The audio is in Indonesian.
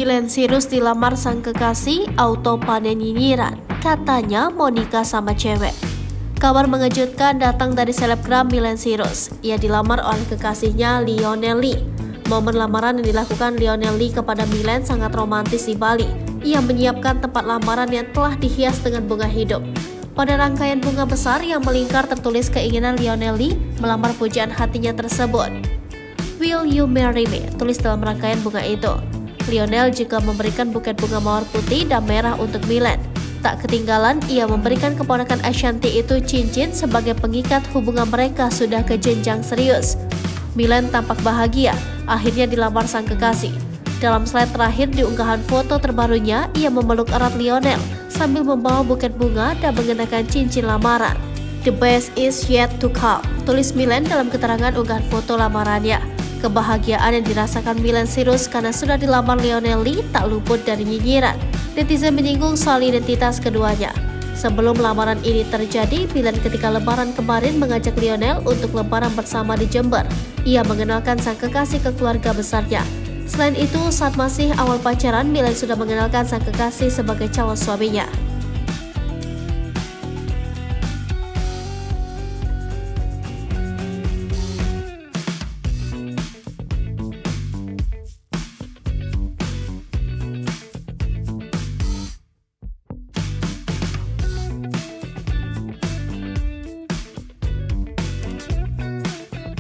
Miley Cyrus dilamar sang kekasih, auto panen nyinyiran. Katanya mau nikah sama cewek. Kabar mengejutkan datang dari selebgram Miley Cyrus. Ia dilamar oleh kekasihnya Lionel Lee. Momen lamaran yang dilakukan Lionel Lee kepada Miley sangat romantis di Bali. Ia menyiapkan tempat lamaran yang telah dihias dengan bunga hidup. Pada rangkaian bunga besar yang melingkar tertulis keinginan Lionel Lee melamar pujaan hatinya tersebut. "Will you marry me?" tulis dalam rangkaian bunga itu. Lionel juga memberikan buket bunga mawar putih dan merah untuk Miley. Tak ketinggalan, ia memberikan keponakan Ashanti itu cincin sebagai pengikat hubungan mereka sudah ke jenjang serius. Miley tampak bahagia, akhirnya dilamar sang kekasih. Dalam slide terakhir di unggahan foto terbarunya, ia memeluk erat Lionel sambil membawa buket bunga dan mengenakan cincin lamaran. "The best is yet to come," tulis Miley dalam keterangan unggahan foto lamarannya. Kebahagiaan yang dirasakan Miley Cyrus karena sudah dilamar Lionel Lee tak luput dari nyinyiran. Netizen menyinggung soal identitas keduanya. Sebelum lamaran ini terjadi, Miley ketika lebaran kemarin mengajak Lionel untuk lebaran bersama di Jember. Ia mengenalkan sang kekasih ke keluarga besarnya. Selain itu, saat masih awal pacaran, Miley sudah mengenalkan sang kekasih sebagai calon suaminya.